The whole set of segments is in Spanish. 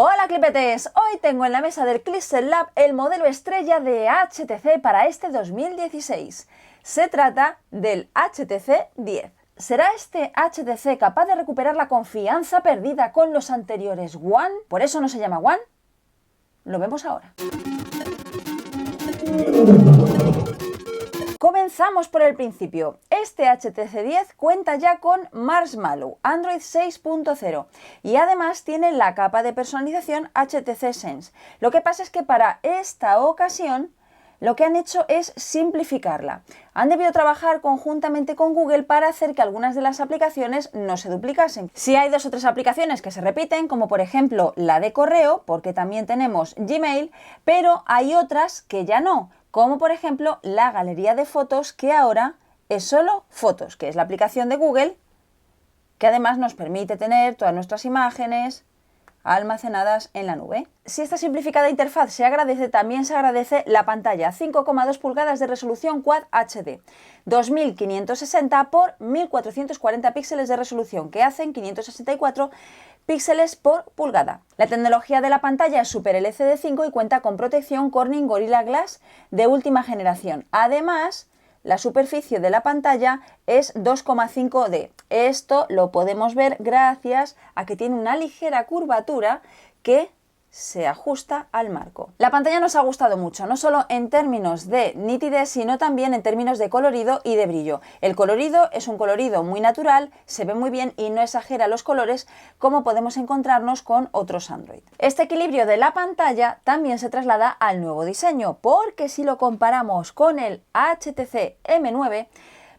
Hola clipetes, hoy tengo en la mesa del Clipset Lab el modelo estrella de HTC para este 2016. Se trata del HTC 10. ¿Será este HTC capaz de recuperar la confianza perdida con los anteriores One? ¿Por eso no se llama One? Lo vemos ahora. Comenzamos por el principio. Este HTC 10 cuenta ya con Marshmallow, Android 6.0 y además tiene la capa de personalización HTC Sense. Lo que pasa es que para esta ocasión lo que han hecho es simplificarla. Han debido trabajar conjuntamente con Google para hacer que algunas de las aplicaciones no se duplicasen. Sí hay 2 o 3 aplicaciones que se repiten, como por ejemplo la de correo, porque también tenemos Gmail, pero hay otras que ya no, como por ejemplo la galería de fotos, que ahora es solo fotos, que es la aplicación de Google, que además nos permite tener todas nuestras imágenes almacenadas en la nube. Si esta simplificada interfaz se agradece, también se agradece la pantalla 5,2 pulgadas de resolución Quad HD, 2560 por 1440 píxeles de resolución, que hacen 564 píxeles por pulgada. La tecnología de la pantalla es Super LCD 5 y cuenta con protección Corning Gorilla Glass de última generación. Además, la superficie de la pantalla es 2,5D. Esto lo podemos ver gracias a que tiene una ligera curvatura que se ajusta al marco. La pantalla nos ha gustado mucho, no solo en términos de nitidez, sino también en términos de colorido y de brillo. El colorido es un colorido muy natural, se ve muy bien y no exagera los colores como podemos encontrarnos con otros Android. Este equilibrio de la pantalla también se traslada al nuevo diseño, porque si lo comparamos con el HTC M9,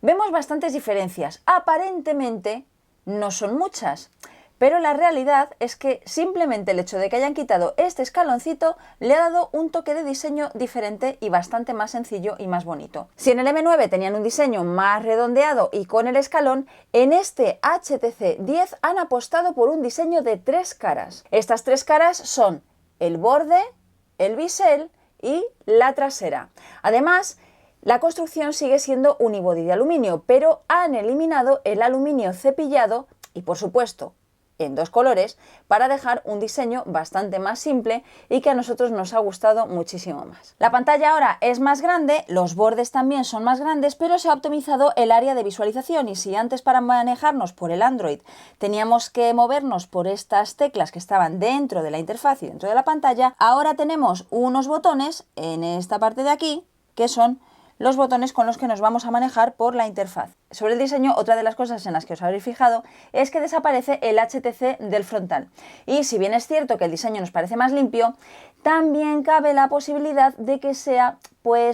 vemos bastantes diferencias. Aparentemente no son muchas, pero la realidad es que simplemente el hecho de que hayan quitado este escaloncito le ha dado un toque de diseño diferente y bastante más sencillo y más bonito. Si en el M9 tenían un diseño más redondeado y con el escalón, en este HTC 10 han apostado por un diseño de 3 caras. Estas 3 caras son el borde, el bisel y la trasera. Además, la construcción sigue siendo unibody de aluminio, pero han eliminado el aluminio cepillado y, por supuesto, en 2 colores, para dejar un diseño bastante más simple y que a nosotros nos ha gustado muchísimo más. La pantalla ahora es más grande, los bordes también son más grandes, pero se ha optimizado el área de visualización, y si antes para manejarnos por el Android teníamos que movernos por estas teclas que estaban dentro de la interfaz y dentro de la pantalla, ahora tenemos unos botones en esta parte de aquí que son los botones con los que nos vamos a manejar por la interfaz. Sobre el diseño, otra de las cosas en las que os habréis fijado es que desaparece el HTC del frontal. Y si bien es cierto que el diseño nos parece más limpio, también cabe la posibilidad de que sea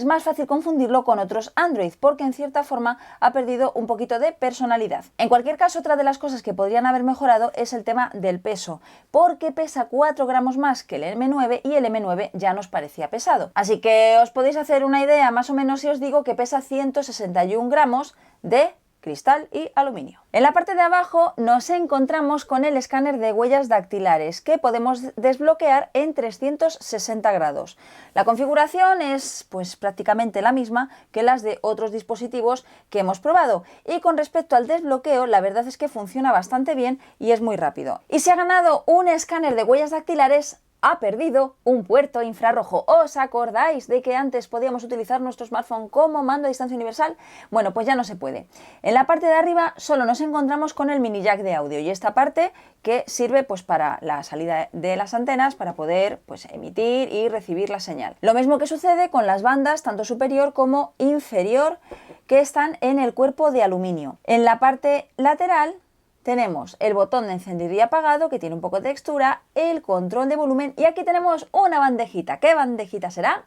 más fácil confundirlo con otros Android, porque en cierta forma ha perdido un poquito de personalidad. En cualquier caso, otra de las cosas que podrían haber mejorado es el tema del peso, porque pesa 4 gramos más que el M9 y el M9 ya nos parecía pesado. Así que os podéis hacer una idea más o menos si os digo que pesa 161 gramos de cristal y aluminio. En la parte de abajo nos encontramos con el escáner de huellas dactilares, que podemos desbloquear en 360 grados. La configuración es prácticamente la misma que las de otros dispositivos que hemos probado, y con respecto al desbloqueo la verdad es que funciona bastante bien y es muy rápido. Y si ha ganado un escáner de huellas dactilares, ha perdido un puerto infrarrojo. ¿Os acordáis de que antes podíamos utilizar nuestro smartphone como mando a distancia universal? Bueno, pues ya no se puede. En la parte de arriba solo nos encontramos con el mini jack de audio, y esta parte que sirve para la salida de las antenas para poder emitir y recibir la señal. Lo mismo que sucede con las bandas tanto superior como inferior, que están en el cuerpo de aluminio. En la parte lateral tenemos el botón de encendido y apagado, que tiene un poco de textura, el control de volumen, y aquí tenemos una bandejita. ¿Qué bandejita será?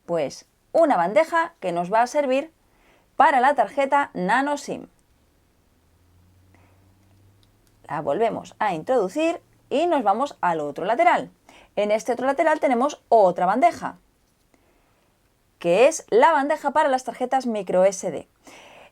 Pues una bandeja que nos va a servir para la tarjeta Nano SIM. La volvemos a introducir y nos vamos al otro lateral. En este otro lateral tenemos otra bandeja, que es la bandeja para las tarjetas microSD.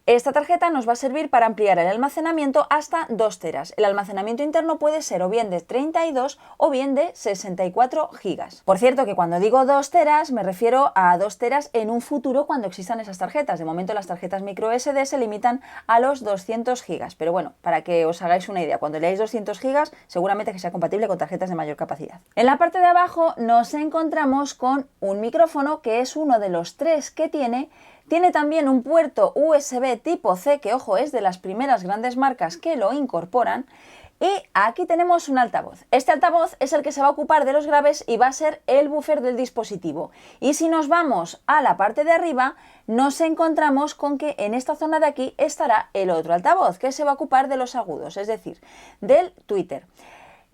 Esta tarjeta nos va a servir para ampliar el almacenamiento hasta 2 teras. El almacenamiento interno puede ser o bien de 32 o bien de 64 gigas. Por cierto, que cuando digo 2 teras me refiero a 2 teras en un futuro cuando existan esas tarjetas. De momento las tarjetas micro SD se limitan a los 200 gigas. Pero bueno, para que os hagáis una idea, cuando leáis 200 gigas seguramente que sea compatible con tarjetas de mayor capacidad. En la parte de abajo nos encontramos con un micrófono que es uno de los 3 que tiene. Tiene también un puerto USB tipo C, que ojo, es de las primeras grandes marcas que lo incorporan. Y aquí tenemos un altavoz. Este altavoz es el que se va a ocupar de los graves y va a ser el buffer del dispositivo. Y si nos vamos a la parte de arriba, nos encontramos con que en esta zona de aquí estará el otro altavoz, que se va a ocupar de los agudos, es decir, del tweeter.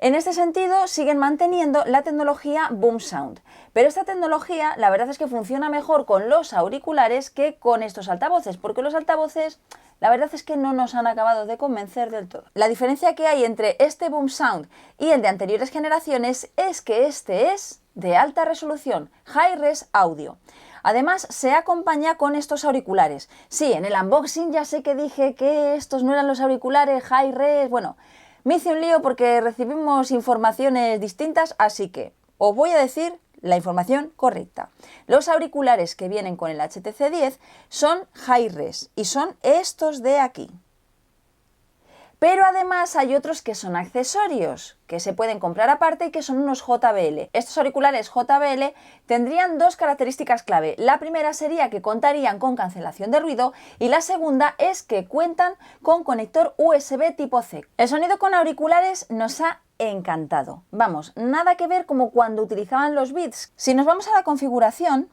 En este sentido, siguen manteniendo la tecnología Boom Sound, pero esta tecnología la verdad es que funciona mejor con los auriculares que con estos altavoces, porque los altavoces la verdad es que no nos han acabado de convencer del todo. La diferencia que hay entre este Boom Sound y el de anteriores generaciones es que este es de alta resolución, High Res Audio. Además, se acompaña con estos auriculares. Sí, en el unboxing ya sé que dije que estos no eran los auriculares High Res, bueno, me hice un lío porque recibimos informaciones distintas, así que os voy a decir la información correcta. Los auriculares que vienen con el HTC 10 son High Res y son estos de aquí. Pero además hay otros que son accesorios, que se pueden comprar aparte y que son unos JBL. Estos auriculares JBL tendrían 2 características clave. La primera sería que contarían con cancelación de ruido y la segunda es que cuentan con conector USB tipo C. El sonido con auriculares nos ha encantado. Vamos, nada que ver como cuando utilizaban los Beats. Si nos vamos a la configuración,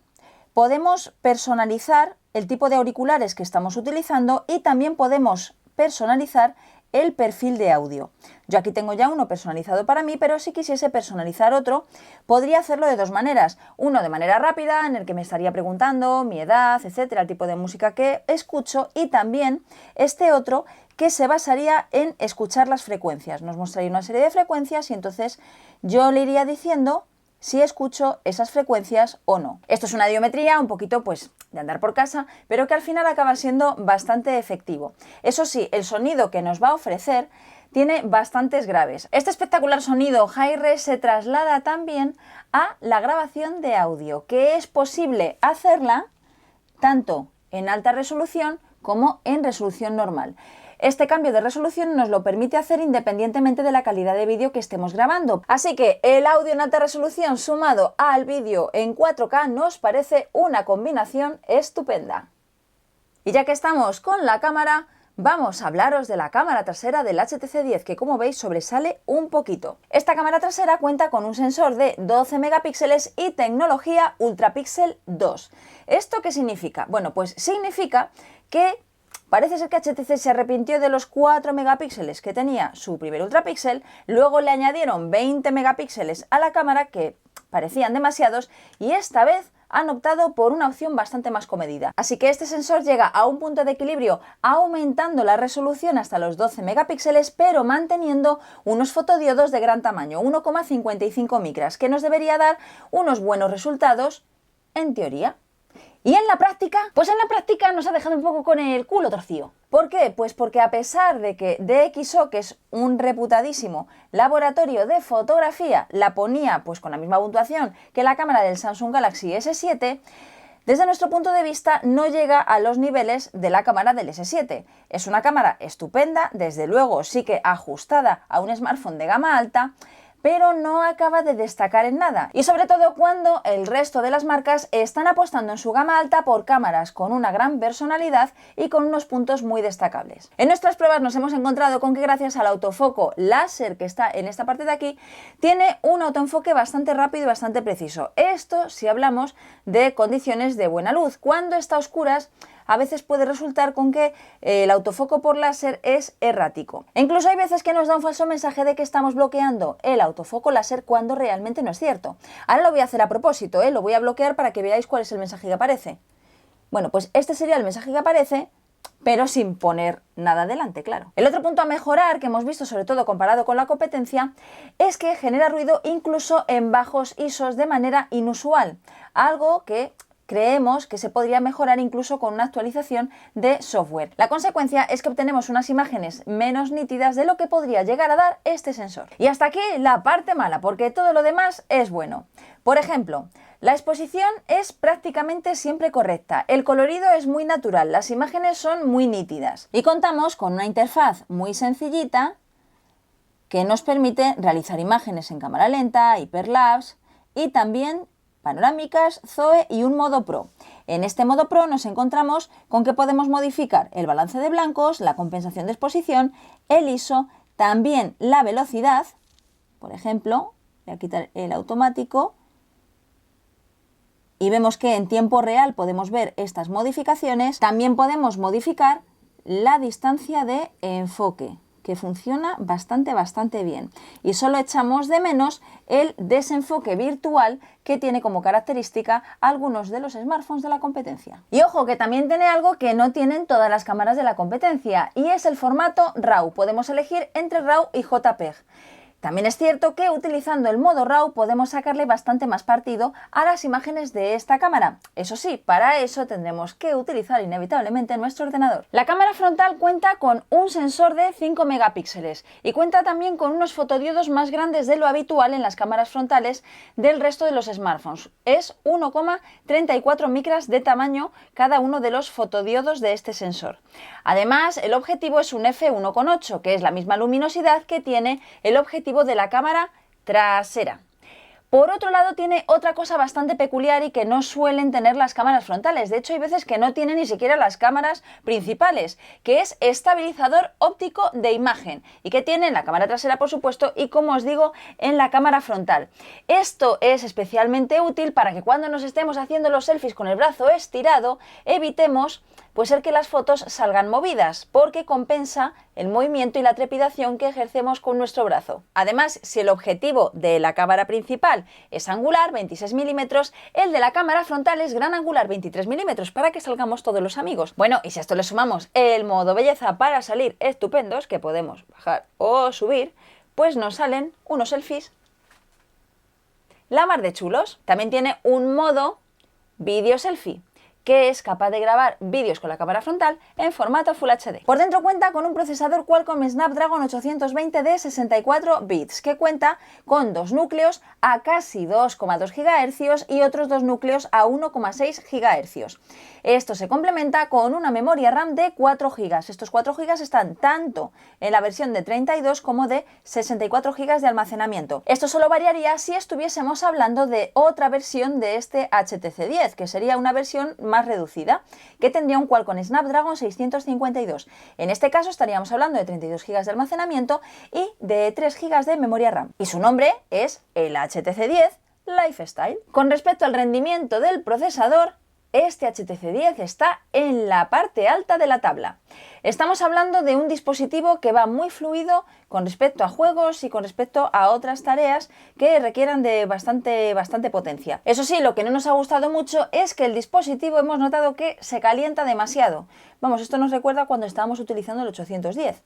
podemos personalizar el tipo de auriculares que estamos utilizando y también podemos personalizar el perfil de audio. Yo aquí tengo ya uno personalizado para mí, pero si quisiese personalizar otro, podría hacerlo de 2 maneras. Uno de manera rápida, en el que me estaría preguntando mi edad, etcétera, el tipo de música que escucho, y también este otro que se basaría en escuchar las frecuencias. Nos mostraría una serie de frecuencias y entonces yo le iría diciendo si escucho esas frecuencias o no. Esto es una audiometría un poquito pues de andar por casa, pero que al final acaba siendo bastante efectivo. Eso sí, el sonido que nos va a ofrecer tiene bastantes graves. Este espectacular sonido High Res se traslada también a la grabación de audio, que es posible hacerla tanto en alta resolución como en resolución normal. Este cambio de resolución nos lo permite hacer independientemente de la calidad de vídeo que estemos grabando. Así que el audio en alta resolución sumado al vídeo en 4K nos parece una combinación estupenda. Y ya que estamos con la cámara, vamos a hablaros de la cámara trasera del HTC 10, que como veis sobresale un poquito. Esta cámara trasera cuenta con un sensor de 12 megapíxeles y tecnología UltraPixel 2. ¿Esto qué significa? Bueno, pues significa que parece ser que HTC se arrepintió de los 4 megapíxeles que tenía su primer ultrapíxel, luego le añadieron 20 megapíxeles a la cámara que parecían demasiados y esta vez han optado por una opción bastante más comedida. Así que este sensor llega a un punto de equilibrio aumentando la resolución hasta los 12 megapíxeles, pero manteniendo unos fotodiodos de gran tamaño, 1,55 micras, que nos debería dar unos buenos resultados en teoría. ¿Y en la práctica? Pues en la práctica nos ha dejado un poco con el culo torcido. ¿Por qué? Pues porque a pesar de que DxO, que es un reputadísimo laboratorio de fotografía, la ponía pues con la misma puntuación que la cámara del Samsung Galaxy S7, desde nuestro punto de vista no llega a los niveles de la cámara del S7. Es una cámara estupenda, desde luego sí que ajustada a un smartphone de gama alta, pero no acaba de destacar en nada. Y sobre todo cuando el resto de las marcas están apostando en su gama alta por cámaras con una gran personalidad y con unos puntos muy destacables. En nuestras pruebas nos hemos encontrado con que gracias al autofoco láser que está en esta parte de aquí, tiene un autoenfoque bastante rápido y bastante preciso. Esto si hablamos de condiciones de buena luz. Cuando está a oscuras, a veces puede resultar con que el autofoco por láser es errático. E incluso hay veces que nos da un falso mensaje de que estamos bloqueando el autofoco láser cuando realmente no es cierto. Ahora lo voy a hacer a propósito, lo voy a bloquear para que veáis cuál es el mensaje que aparece. Bueno, pues este sería el mensaje que aparece, pero sin poner nada delante, claro. El otro punto a mejorar que hemos visto, sobre todo comparado con la competencia, es que genera ruido incluso en bajos ISOs de manera inusual, algo que creemos que se podría mejorar incluso con una actualización de software. La consecuencia es que obtenemos unas imágenes menos nítidas de lo que podría llegar a dar este sensor. Y hasta aquí la parte mala, porque todo lo demás es bueno. Por ejemplo, la exposición es prácticamente siempre correcta, el colorido es muy natural, las imágenes son muy nítidas y contamos con una interfaz muy sencillita que nos permite realizar imágenes en cámara lenta, hiperlapse y también panorámicas, Zoe y un modo Pro. En este modo Pro nos encontramos con que podemos modificar el balance de blancos, la compensación de exposición, el ISO, también la velocidad. Por ejemplo, voy a quitar el automático y vemos que en tiempo real podemos ver estas modificaciones. También podemos modificar la distancia de enfoque, que funciona bastante bien. Y solo echamos de menos el desenfoque virtual que tiene como característica algunos de los smartphones de la competencia. Y ojo, que también tiene algo que no tienen todas las cámaras de la competencia, y es el formato RAW. Podemos elegir entre RAW y JPEG. También es cierto que utilizando el modo RAW podemos sacarle bastante más partido a las imágenes de esta cámara. Eso sí, para eso tendremos que utilizar inevitablemente nuestro ordenador. La cámara frontal cuenta con un sensor de 5 megapíxeles y cuenta también con unos fotodiodos más grandes de lo habitual en las cámaras frontales del resto de los smartphones. Es 1,34 micras de tamaño cada uno de los fotodiodos de este sensor. Además, el objetivo es un f1.8, que es la misma luminosidad que tiene el objetivo de la cámara trasera. Por otro lado, tiene otra cosa bastante peculiar y que no suelen tener las cámaras frontales. De hecho, hay veces que no tienen ni siquiera las cámaras principales, que es estabilizador óptico de imagen, y que tiene en la cámara trasera, por supuesto, y como os digo, en la cámara frontal. Esto es especialmente útil para que cuando nos estemos haciendo los selfies con el brazo estirado, evitemos el que las fotos salgan movidas, porque compensa el movimiento y la trepidación que ejercemos con nuestro brazo. Además, si el objetivo de la cámara principal es angular, 26 milímetros, el de la cámara frontal es gran angular, 23 milímetros, para que salgamos todos los amigos. Bueno, y si a esto le sumamos el modo belleza para salir estupendos, que podemos bajar o subir, pues nos salen unos selfies la mar de chulos. También tiene un modo vídeo selfie, que es capaz de grabar vídeos con la cámara frontal en formato Full HD. Por dentro cuenta con un procesador Qualcomm Snapdragon 820 de 64 bits, que cuenta con dos núcleos a casi 2,2 GHz y otros dos núcleos a 1,6 GHz. Esto se complementa con una memoria RAM de 4 GB. Estos 4 GB están tanto en la versión de 32 como de 64 GB de almacenamiento. Esto solo variaría si estuviésemos hablando de otra versión de este HTC 10, que sería una versión más reducida, que tendría un Qualcomm Snapdragon 652. En este caso estaríamos hablando de 32 GB de almacenamiento y de 3 GB de memoria RAM. Y su nombre es el HTC 10 Lifestyle. Con respecto al rendimiento del procesador, este HTC 10 está en la parte alta de la tabla. Estamos hablando de un dispositivo que va muy fluido con respecto a juegos y con respecto a otras tareas que requieran de bastante potencia. Eso sí, lo que no nos ha gustado mucho es que el dispositivo hemos notado que se calienta demasiado. Vamos, esto nos recuerda cuando estábamos utilizando el 810.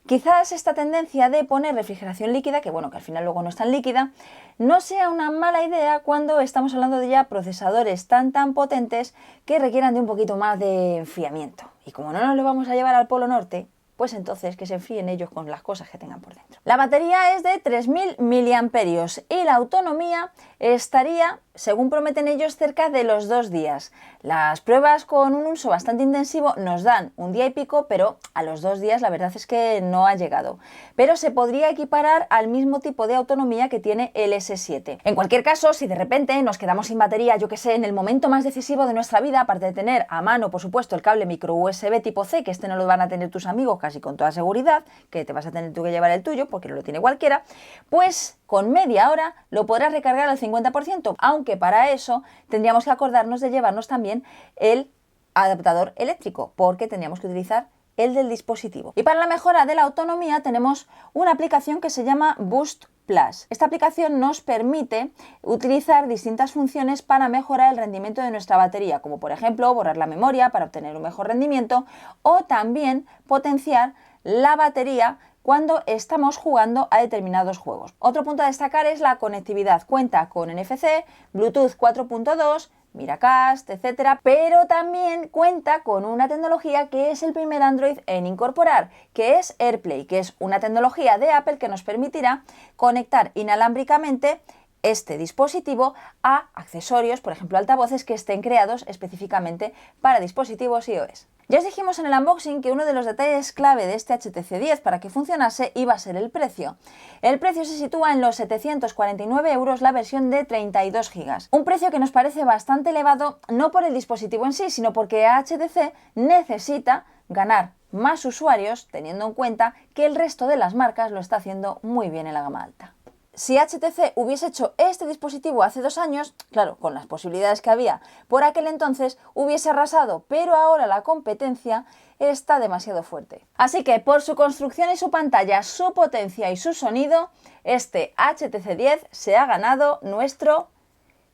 Quizás esta tendencia de poner refrigeración líquida, que bueno, que al final luego no es tan líquida, no sea una mala idea cuando estamos hablando de ya procesadores tan potentes que requieran de un poquito más de enfriamiento. Y como no nos lo vamos a llevar al Polo Norte, pues entonces que se enfríen ellos con las cosas que tengan por dentro. La batería es de 3000 mAh y la autonomía estaría, según prometen ellos, cerca de los 2 días. Las pruebas con un uso bastante intensivo nos dan un día y pico, pero a los 2 días la verdad es que no ha llegado. Pero se podría equiparar al mismo tipo de autonomía que tiene el S7. En cualquier caso, si de repente nos quedamos sin batería, yo que sé, en el momento más decisivo de nuestra vida, aparte de tener a mano, por supuesto, el cable micro USB tipo C, que este no lo van a tener tus amigos casi con toda seguridad, que te vas a tener tú que llevar el tuyo porque no lo tiene cualquiera, pues con media hora lo podrás recargar al 50%, aunque para eso tendríamos que acordarnos de llevarnos también el adaptador eléctrico, porque tendríamos que utilizar el del dispositivo. Y para la mejora de la autonomía tenemos una aplicación que se llama Boost Plus. Esta aplicación nos permite utilizar distintas funciones para mejorar el rendimiento de nuestra batería, como por ejemplo borrar la memoria para obtener un mejor rendimiento o también potenciar la batería cuando estamos jugando a determinados juegos. Otro punto a destacar es la conectividad. Cuenta con NFC, Bluetooth 4.2, Miracast, etcétera, pero también cuenta con una tecnología que es el primer Android en incorporar, que es AirPlay, que es una tecnología de Apple que nos permitirá conectar inalámbricamente este dispositivo a accesorios, por ejemplo altavoces, que estén creados específicamente para dispositivos iOS. Ya os dijimos en el unboxing que uno de los detalles clave de este HTC 10 para que funcionase iba a ser el precio. El precio se sitúa en los 749 € la versión de 32 GB. Un precio que nos parece bastante elevado, no por el dispositivo en sí, sino porque HTC necesita ganar más usuarios, teniendo en cuenta que el resto de las marcas lo está haciendo muy bien en la gama alta. Si HTC hubiese hecho este dispositivo hace 2 años, claro, con las posibilidades que había por aquel entonces, hubiese arrasado, pero ahora la competencia está demasiado fuerte. Así que por su construcción y su pantalla, su potencia y su sonido, este HTC 10 se ha ganado nuestro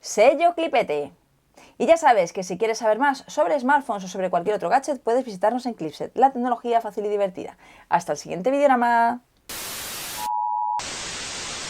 sello Clipete. Y ya sabes que si quieres saber más sobre smartphones o sobre cualquier otro gadget, puedes visitarnos en Clipset, la tecnología fácil y divertida. Hasta el siguiente videorama.